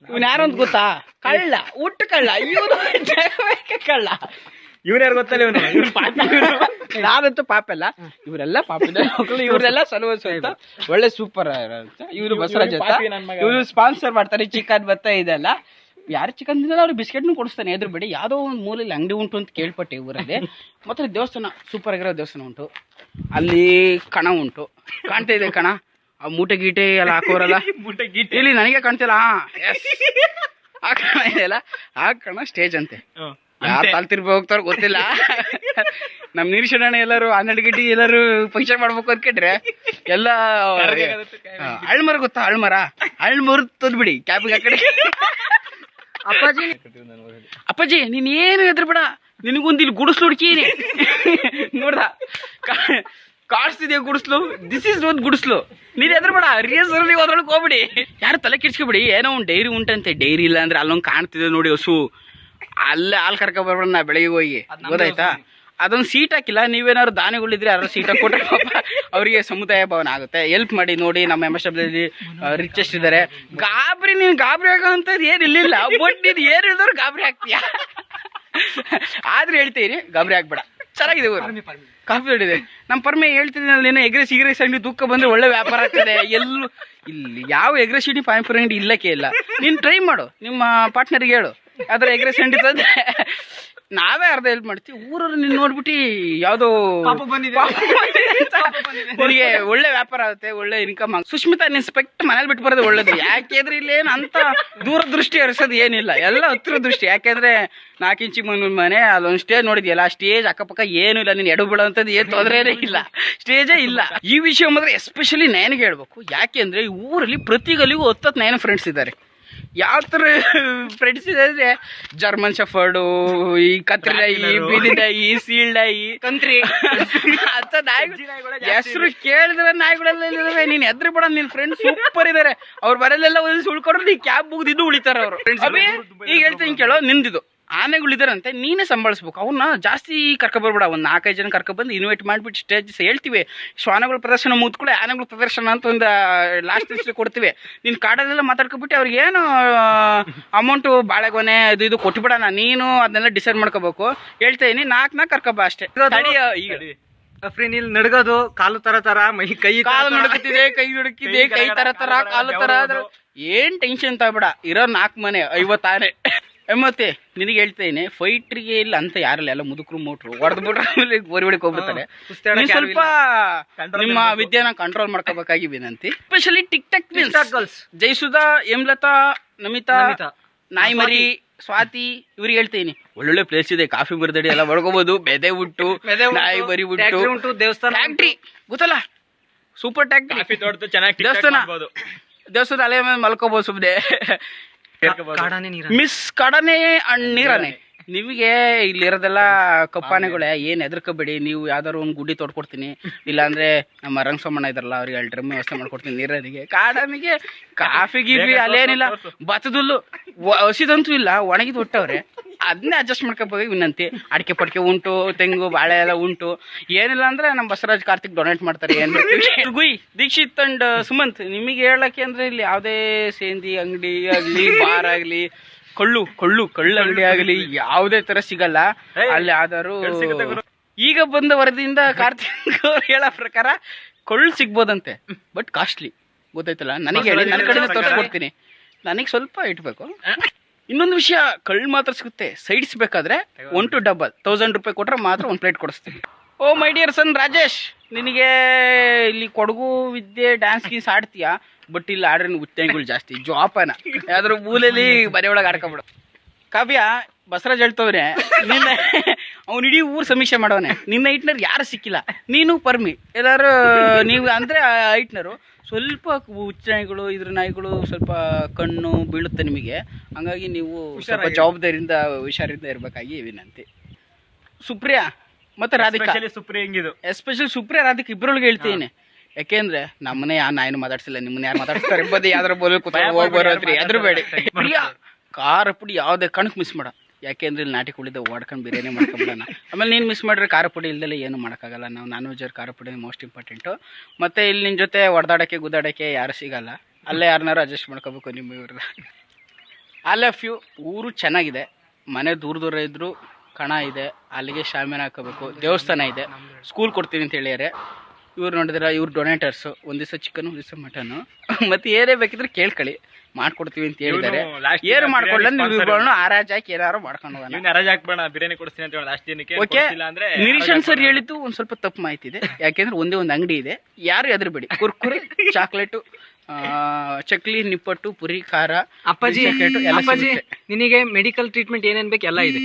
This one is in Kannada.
ಇವನ್ ಯಾರು ಅಂತ ಗೊತ್ತಾ? ಕಳ್ಳ, ಹುಟ್ಟು ಕಳ್ಳ. ಇವನು ಕಳ್ಳ. ಇವ್ನ ಯಾರು ಗೊತ್ತಲ್ಲ? ಇವನು ಪಾಪ. ನಾನಂತೂ ಪಾಪ ಅಲ್ಲ, ಇವರೆಲ್ಲ ಪಾಪ. ಇವರೆಲ್ಲ ಸಲುವಸು ಅಂತ ಒಳ್ಳೆ ಸೂಪರ್ ಅಂತ. ಇವ್ರು ಬಸವರಾಜ್ ಅಂತ. ಇವ್ರು ಸ್ಪಾನ್ಸರ್ ಮಾಡ್ತಾರೆ. ಚಿಕನ್ ಭತ್ತ ಇದೆಲ್ಲ. ಯಾರು ಚಿಕನ್ ತಿಂದ್ರೆ ಅವ್ರಿಗೆ ಬಿಸ್ಕೆಟ್ನು ಕೊಡಿಸ್ತಾನೆ. ಎದುರು ಬೇಡಿ ಯಾವುದೋ ಒಂದು ಮೂಲೆಯಲ್ಲಿ ಅಂಗಡಿ ಉಂಟು ಅಂತ ಕೇಳ್ಪಟ್ಟೆ ಊರಲ್ಲಿ. ಮತ್ತೆ ದೇವಸ್ಥಾನ, ಸೂಪರ್ ಆಗಿರೋ ದೇವಸ್ಥಾನ ಉಂಟು. ಅಲ್ಲಿ ಕಣ ಉಂಟು. ಕಾಣ್ತಾ ಇದೆ ಕಣ. ಆ ಮೂಟೆ ಗೀಟೆ ಎಲ್ಲ ಹಾಕೋರಲ್ಲ, ಇಲ್ಲಿ ನನಗೆ ಕಾಣ್ತಿಲ್ಲ. ಆ ಕಣ ಇದೆಯಲ್ಲ, ಆ ಕಣ ಸ್ಟೇಜ್ ಅಂತೆ. ಯಾರು ತಾಳ್ತಿರ್ಬೋ ಹೋಗ್ತಾರ ಗೊತ್ತಿಲ್ಲ. ನಮ್ ನಿರೀಕ್ಷಣೆ ಎಲ್ಲರೂ 12 ಗಂಟೆ ಎಲ್ಲರೂ ಫಂಕ್ಷನ್ ಮಾಡ್ಬೇಕು ಅನ್ಕೊಂಡ್ರೆ ಎಲ್ಲ ಅಳ್ಮರ ಗೊತ್ತಾ? ಅಳ್ಮರ ತಂದ್ಬಿಡಿ ಕ್ಯಾಬಿಗೆ. ಆ ಕಡೆ ಅಪ್ಪಾಜಿ ನೀನ್ ಏನು ಹೆದರ್ಬೇಡ, ನಿನಗೊಂದು ಇಲ್ಲಿ ಗುಡಿಸ್ಲು ಹುಡುಕೀನಿ. ನೋಡ್ದ ಕಾಣಿಸ್ತಿದ್ಯಾ ಗುಡಿಸ್ಲು? ದಿಸ್ ಇಸ್ ಒಂದು ಗುಡಿಸ್ಲು. ನೀನ್ ಹೆದರ್ಬೇಡ, ರಿಯಲ್ಸಲ್ಲಿ ನೀವು ಅದ್ರೊಳಗೆ ಹೋಗ್ಬಿಡಿ. ಯಾರು ತಲೆ ಕೆಡ್ಸ್ಕೊಬಿಡಿ. ಏನೋ ಒಂದು ಡೈರಿ ಉಂಟಂತೆ. ಡೈರಿ ಇಲ್ಲ ಅಂದ್ರೆ ಅಲ್ಲೊಂದು ಕಾಣ್ತಿದೆ ನೋಡಿ ಹಸು, ಅಲ್ಲೇ ಹಾಲು ಕರ್ಕೊ ಬರ್ಬೇಡ ನಾ ಬೆಳಗ್ಗೆ ಹೋಗಿ. ಗೊತ್ತಾಯ್ತಾ? ಅದೊಂದು ಸೀಟ್ ಹಾಕಿಲ್ಲ. ನೀವೇನಾದ್ರು ದಾನಿಗಳಿದ್ರೆ ಯಾರು ಸೀಟ್ ಹಾಕೊಟ್ರೆ ಅವರಿಗೆ ಸಮುದಾಯ ಭವನ ಆಗುತ್ತೆ. ಹೆಲ್ಪ್ ಮಾಡಿ ನೋಡಿ. ನಮ್ಮ ಎಂಬಲ್ಲಿ ರಿಚೆಸ್ಟ್ ಇದ್ದಾರೆ. ನೀನು ಗಾಬರಿ ಆಗೋಂಥದ್ದು ಏನು ಇಲ್ಲಿಲ್ಲ. ಬಟ್ ನೀನು ಏನು ಹೇಳಿದವ್ರು ಗಾಬರಿ ಆಗ್ತೀಯ. ಆದ್ರೆ ಹೇಳ್ತೀನಿ, ಗಾಬರಿ ಆಗ್ಬೇಡ. ಚೆನ್ನಾಗಿದೆ ಊರು. ಕಾಫಿ ಹೊಡಿದೆ. ನಮ್ಮ ಪರ್ಮೆ ಹೇಳ್ತಿದ್ದೀನಿ, ನೀನು ಎಗ್ರೆಸ್ ಅಂಗಡಿ ದುಃಖ ಬಂದ್ರೆ ಒಳ್ಳೆ ವ್ಯಾಪಾರ ಆಗ್ತದೆ. ಎಲ್ಲೂ ಇಲ್ಲಿ ಯಾವ ಎಗ್ರೆಸ್ ಅಂಗಡಿ ಪಾನಿಪುರಿ ಅಂಗಡಿ ಇಲ್ಲಕ್ಕೆ ಇಲ್ಲ. ನೀನು ಟ್ರೈ ಮಾಡು, ನಿಮ್ಮ ಪಾರ್ಟ್ನರ್ಗೆ ಹೇಳು ಅದ್ರ ಎಗ್ರೆಸ್ ಅಂಗಡಿ ತಂದೆ ನಾವೇ ಅರ್ಧ ಹೆಲ್ಪ್ ಮಾಡ್ತೀವಿ. ಊರವ್ರು ನಿನ್ನ ನೋಡ್ಬಿಟ್ಟು ಯಾವುದೋ ನಿನಗೆ ಒಳ್ಳೆ ವ್ಯಾಪಾರ ಆಗುತ್ತೆ, ಒಳ್ಳೆ ಇನ್ಕಮ್ ಆಗುತ್ತೆ. ಸುಷ್ಮಿತಾ ನಿನ್ ಸ್ಪೆಕ್ಟ್ ಮನೇಲಿ ಬಿಟ್ಟು ಬರೋದು ಒಳ್ಳೇದು. ಯಾಕೆಂದ್ರೆ ಇಲ್ಲೇನು ಅಂತ ದೂರದೃಷ್ಟಿ ಹರಿಸೋದು ಏನಿಲ್ಲ, ಎಲ್ಲ ಹತ್ತಿರ ದೃಷ್ಟಿ. ಯಾಕೆಂದ್ರೆ 4 ಇಂಚಿ ಮನೆ, ಅಲ್ಲೊಂದು ಸ್ಟೇಜ್ ನೋಡಿದ್ಯಲ್ಲ, ಸ್ಟೇಜ್ ಅಕ್ಕಪಕ್ಕ ಏನು ಇಲ್ಲ. ನೀನು ಎಡು ಬಿಡೋಂಥದ್ದು ಏನು ತೊಂದರೆನೇ ಇಲ್ಲ, ಸ್ಟೇಜೇ ಇಲ್ಲ. ಈ ವಿಷಯ ಮಾತ್ರ ಎಸ್ಪೆಷಲಿ ನಯನಿಗೆ ಹೇಳ್ಬೇಕು. ಯಾಕೆಂದ್ರೆ ಈ ಊರಲ್ಲಿ ಪ್ರತಿ ಗಲಿಗೂ 10 ನಯನ ಫ್ರೆಂಡ್ಸ್ ಇದ್ದಾರೆ. ಯಾವ ಥರ ಫ್ರೆಂಡ್ಸ್ ಇದೆ ಅಂದ್ರೆ ಜರ್ಮನ್ ಶಫರ್ಡು, ಈ ಕತ್ರಿ ನಾಯಿ, ಬೀದಿ ನಾಯಿ, ಸೀಳ್ ನಾಯಿ, ಕಂತ್ರಿ ಅಂತ ನಾಯಿಗಳು. ಹೆಸರು ಕೇಳಿದ್ರೆ ನಾಯಿಗಳೆಲ್ಲ ಇದಾವೆ. ನೀನ್ ಎದ್ರು ಬಿಡ, ನಿನ್ ಫ್ರೆಂಡ್ಸ್ ಸೂಪರ್ ಇದಾರೆ. ಅವ್ರು ಬರಲ್ಲೆಲ್ಲ ಒಂದು ಉಳ್ಕೊಂಡ್ರೆ ನೀ ಕ್ಯಾಬ್ ಮುಗಿದು ಇನ್ನೂ ಉಳಿತಾರ ಅವರು. ಈಗ ಹೇಳ್ತೀನಿ ಕೇಳೋ, ನಿಂದಿದು ಆನೆಗಳಿದಾರಂತೆ, ನೀನೇ ಸಂಭಾಳಿಸ್ಬೇಕು. ಅವನ್ನ ಜಾಸ್ತಿ ಕರ್ಕೊಬರ್ಬೇಡ. ಒಂದು 4-5 ಜನ ಕರ್ಕೊಬಂದು ಇನ್ವೈಟ್ ಮಾಡಿಬಿಟ್ಟು ಸ್ಟೇಜ್ ಹೇಳ್ತೀವಿ. ಶ್ವಾನಗಳ ಪ್ರದರ್ಶನ ಮುತ್ಕೊಳ್ಳಿ, ಆನೆಗಳ ಪ್ರದರ್ಶನ ಅಂತ ಒಂದು ಲಾಸ್ಟ್ ಲಿಸ್ಟ್ ಕೊಡ್ತೀವಿ. ನೀನು ಕಾಡಲ್ಲೆಲ್ಲ ಮಾತಾಡ್ಕೊಬಿಟ್ಟು ಅವ್ರಿಗೆ ಏನು ಅಮೌಂಟು ಬಾಳೆಗೊನೆ ಇದು ಕೊಟ್ಬಿಡೋಣ. ನೀನು ಅದನ್ನೆಲ್ಲ ಡಿಸೈಡ್ ಮಾಡ್ಕೋಬೇಕು. ಹೇಳ್ತಾ ಇದೀನಿ, 4 ಕರ್ಕೊಬ ಅಷ್ಟೇ. ಇಲ್ಲಿ ನಡ್ಗೋದು, ಕಾಲು ತರ ಮೈ ಕೈ ಕಾಲು ನಡುಕುತ್ತಿದೆ, ಕೈ ನಡುಕಿದೆ, ಕೈ ತರ ಕಾಲು ತರ. ಏನ್ ಟೆನ್ಷನ್ ತಗೋಬೇಡ. ಇರೋ 4 ಮನೆ 50 ಆನೆ. ಮತ್ತೆ ನಿನಗೆ ಹೇಳ್ತಾ ಇದೀನಿ, ಫೈಟ್ರಿಗೆ ಇಲ್ಲ ಅಂತ ಯಾರಲ್ಲ, ಎಲ್ಲ ಮುದುಕರು ಮೋಟ್ರು ಹೊಡೆದ್ಬಿಟ್ರೆ ಗೋರಿವಳಿಗೆ ಹೋಗ್ಬಿಡ್ತಾರೆ. ಸ್ವಲ್ಪ ನಿಮ್ಮ ವಿದ್ಯೆನ ಕಂಟ್ರೋಲ್ ಮಾಡ್ಕೋಬೇಕಾಗಿ ವಿನಂತಿ. Specially TikTok girls, Jayasudha, Hemalatha, Namitha, ನಾಯಿ ಮರಿ, ಸ್ವಾತಿ, ಇವ್ರಿಗೆ ಹೇಳ್ತೀನಿ ಒಳ್ಳೊಳ್ಳೆ ಪ್ಲೇಸ್ ಇದೆ. ಕಾಫಿ ಮರದಡಿ ಎಲ್ಲ ಹೊಡ್ಕೋಬಹುದು. ಬೆದೆ ಉಂಟು, ನಾಯಿ ಮರಿ ಉಂಟು, ದೇವಸ್ಥಾನ, ಫ್ಯಾಕ್ಟ್ರಿ ಗೊತ್ತಲ್ಲ, ಸೂಪರ್ ಟ್ಯಾಕ್ಟ್ರಿ, ದೇವಸ್ಥಾನ ಅಲೆ ಮೇಲೆ ಮಲ್ಕೋಬಹುದು ಸುಮ್ಮನೆ. ಮಿಸ್ ಕಡನೆ ನೀರನೆ. ನಿಮಗೆ ಇಲ್ಲಿರೋದೆಲ್ಲ ಕಪ್ಪಾನೆಗಳೇ, ಏನ್ ಹೆದರ್ಕೋಬೇಡಿ. ನೀವು ಯಾವ್ದಾದ್ರು ಒಂದು ಗುಡ್ಡಿ ತೊಡ್ಕೊಡ್ತೀನಿ, ಇಲ್ಲಾಂದ್ರೆ ನಮ್ಮ ರಂಗಸೋಮಣ್ಣ ಇದಾರಲ್ಲ ಅವ್ರಿಗೆ 2 ಡ್ರಮ್ ವ್ಯವಸ್ಥೆ ಮಾಡ್ಕೊಡ್ತೀನಿ. ನೀರನಿಗೆ, ಕಾಡನಿಗೆ, ಕಾಫಿ ಗೀಫಿ ಅಲ್ಲೇನಿಲ್ಲ. ಭತ್ತದಲ್ಲು ಹಸಿದಂತೂ ಇಲ್ಲ, ಒಣಗಿದ್ ಹೊಟ್ಟವ್ರೆ, ಅದನ್ನೇ ಅಡ್ಜಸ್ಟ್ ಮಾಡ್ಕೋಬೇಕು ವಿನಂತಿ. ಅಡಿಕೆ ಪಡಿಕೆ ಉಂಟು, ತೆಂಗು ಬಾಳೆ ಎಲ್ಲ ಉಂಟು. ಏನಿಲ್ಲ ಅಂದ್ರೆ ನಮ್ಮ ಬಸವರಾಜ್ ಕಾರ್ತಿಕ್ ಡೊನೇಟ್ ಮಾಡ್ತಾರೆ. ಏನ್ ಗುಯ್, ದೀಕ್ಷಿತ್ ಅಂಡ್ ಸುಮಂತ್, ನಿಮಗೆ ಹೇಳಕ್ಕೆ ಅಂದ್ರೆ ಇಲ್ಲಿ ಯಾವುದೇ ಸೇಂದಿ ಅಂಗಡಿ ಆಗ್ಲಿ, ಬಾರ್ ಆಗ್ಲಿ, ಕಳ್ಳು ಅಂಗಡಿ ಆಗಲಿ ಯಾವುದೇ ತರ ಸಿಗಲ್ಲ ಅಲ್ಲಿ. ಆದರೂ ಈಗ ಬಂದ ವರದಿಯಿಂದ ಕಾರ್ತಿಕ್ ಅವ್ರು ಹೇಳೋ ಪ್ರಕಾರ ಕಳ್ಳು ಸಿಗ್ಬೋದಂತೆ, ಬಟ್ ಕಾಸ್ಟ್ಲಿ. ಗೊತ್ತಾಯ್ತಲ್ಲ, ನನಗೆ ಹೇಳಿ, ನನ್ನ ಕಡೆಯಿಂದ ತೋರಿಸ್ಕೊಡ್ತೀನಿ. ನನಗೆ ಸ್ವಲ್ಪ ಇಟ್ಬೇಕು. ಇನ್ನೊಂದು ವಿಷಯ, ಕಳ್ಳು ಮಾತ್ರ ಸಿಗುತ್ತೆ. ಸೈಡ್ಸ್ ಬೇಕಾದ್ರೆ 1 to 1000 ರೂಪಾಯಿ ಕೊಟ್ರೆ ಮಾತ್ರ 1 ಪ್ಲೇಟ್ ಕೊಡಿಸ್ತೀನಿ. ಓ ಮೈ ಡಿಯರ್ ಸನ್ ರಾಜೇಶ್, ನಿನಗೆ ಇಲ್ಲಿ ಕೊಡಗು ವಿದ್ಯೆ ಡ್ಯಾನ್ಸ್ ಗೀನ್ಸ್ ಆಡ್ತೀಯಾ, ಬಟ್ ಇಲ್ಲಿ ಆಡ್ರೆ ಉತ್ತಂಗಿಗಳು ಜಾಸ್ತಿ. ಜೋಪಾನ, ಯಾವ್ದಾದ್ರು ಮೂಲೆಯಲ್ಲಿ ಮನೆ ಒಳಗೆ ಆಡ್ಕೊಬಿಡು. ಕಾವ್ಯ, ಬಸವರಾಜ್ ಹೇಳ್ತವ್ರೆ, ನಿನ್ನ ಅವ್ನು ಇಡೀ ಊರು ಸಮೀಕ್ಷೆ ಮಾಡವನೆ. ನಿನ್ನ ಹೈಟ್ನರ್ ಯಾರು ಸಿಕ್ಕಿಲ್ಲ, ನೀನು ಪರ್ಮಿ ಎಲ್ಲಾರು ನೀವು ಅಂದ್ರೆ ಹೈಟ್ನರು. ಸ್ವಲ್ಪ ಹುಚ್ಚನಾಯಿಗಳು, ಇದ್ರ ನಾಯಿಗಳು ಸ್ವಲ್ಪ ಕಣ್ಣು ಬೀಳುತ್ತೆ ನಿಮಗೆ. ಹಂಗಾಗಿ ನೀವು ಸ್ವಲ್ಪ ಜವಾಬ್ದಾರಿಯಿಂದ ಹುಷಾರಿಂದ ಇರಬೇಕಾಗಿ ವಿನಂತಿ. ಸುಪ್ರಿಯಾ ಮತ್ತೆ ರಾಧಿಕಾ, ಎಸ್ಪೆಷಲಿ ಸುಪ್ರಿಯಾ ರಾಧಿಕಾ ಇಬ್ಬರೊಳಗೆ ಹೇಳ್ತೀನಿ. ಯಾಕೆಂದ್ರೆ ನಮ್ಮನೆ ಆ ನಾಯಿನ ಮಾತಾಡ್ಸಿಲ್ಲ, ನಿಮ್ಮನ್ನ ಯಾರು ಮಾತಾಡ್ತಾರೆ ಬದಿ ಯಾವ್ದಾರ ಬೋಲ್ ಹೋಗ್ಬರೋದ್ರಿ. ಅದ್ರ ಬೇಡ. ಪ್ರಿಯಾ, ಖಾರ ಪುಡಿ ಯಾವುದೇ ಕಣಕ್ ಮಿಸ್ ಮಾಡ. ಯಾಕೆಂದ್ರೆ ಇಲ್ಲಿ ನಾಟಿ ಕುಳಿದ ಓಡ್ಕೊಂಡು ಬಿರಿಯಾನಿ ಮಾಡ್ಕೊಂಬಿಡೋಣ. ಆಮೇಲೆ ನೀನು ಮಿಸ್ ಮಾಡ್ರೆ ಖಾರ ಪುಡಿ ಇಲ್ದಲೆ ಏನು ಮಾಡೋಕ್ಕಾಗಲ್ಲ. ನಾವು ನಾನ್ ವೆಜ್ ಖಾರ ಪುಡಿ ಮೋಸ್ಟ್ ಇಂಪಾರ್ಟೆಂಟು. ಮತ್ತೆ ಇಲ್ಲಿ ನಿನ್ನ ಜೊತೆ ಹೊಡೆದಾಡಕ್ಕೆ ಗುದ್ದಾಡಕ್ಕೆ ಯಾರು ಸಿಗಲ್ಲ. ಅಲ್ಲೇ ಯಾರನ್ನಾರು ಅಡ್ಜಸ್ಟ್ ಮಾಡ್ಕೋಬೇಕು ನಿಮ್ಮ ಇವ್ರನ್ನ. All of you. ಊರು ಚೆನ್ನಾಗಿದೆ, ಮನೆ ದೂರ ದೂರ ಇದ್ರು ಕಣ ಇದೆ, ಅಲ್ಲಿಗೆ ಶಾಮಿಯಾನ ಹಾಕೋಬೇಕು, ದೇವಸ್ಥಾನ ಇದೆ, ಸ್ಕೂಲ್ ಕೊಡ್ತೀವಿ ಅಂತ ಹೇಳ್ಯಾರೆ. ಇವ್ರು ನೋಡಿದ್ರೆ ಇವ್ರು ಡೊನೇಟರ್ಸು, ಒಂದು ದಿವಸ ಚಿಕನ್, ಒಂದು ದಿವಸ ಮಟನ್ನು, ಮತ್ತೆ ಏನೇ ಬೇಕಿದ್ರೆ ಕೇಳ್ಕೊಳ್ಳಿ, ಮಾಡ್ಕೊಡ್ತೀವಿ ಅಂತ ಹೇಳಿದ್ದಾರೆ. ಏನು ಮಾಡ್ಕೊಳ್ಳ ನೀವು ಇವುಗಳನ್ನ ಆರಾಜ್ ಹಾಕಿ ಏನಾರು ಮಾಡ್ಕೊಂಡು ಹೋಗೋಣ. ಹರಾಜ್ ಹಾಕ್ಬೇಡ, ಬಿರಿಯಾನಿ ಕೊಡಿಸ್ತೀನಿ ಅಂತ ಹೇಳಿ ಲಾಸ್ಟ್ ದಿನಕ್ಕೆ. ಓಕೆ, ಅಂದ್ರೆ ನಿರೀಕ್ಷಣ್ ಸರ್ ಹೇಳಿದ್ದು ಒಂದು ಸ್ವಲ್ಪ ತಪ್ಪು ಮಾಹಿತಿ ಇದೆ. ಯಾಕೆಂದ್ರೆ ಒಂದೇ ಒಂದು ಅಂಗಡಿ ಇದೆ, ಯಾರು ಹೆದರ್ಬೇಡಿ. ಕುರ್ಕುರಿ, ಚಾಕ್ಲೇಟು, ಚಕ್ಲಿ, ನಿಪ್ಪಟ್ಟು, ಪುರಿ, ಖಾರ, ಅಪ್ಪಾಜಿ ಎಲ್ಲ ಅಪ್ಪಾಜಿ ಸಿಗುತ್ತೆ. ನಿನಗೆ ಮೆಡಿಕಲ್ ಟ್ರೀಟ್ಮೆಂಟ್ ಏನೇನ್ ಬೇಕು ಎಲ್ಲ ಇದೆ.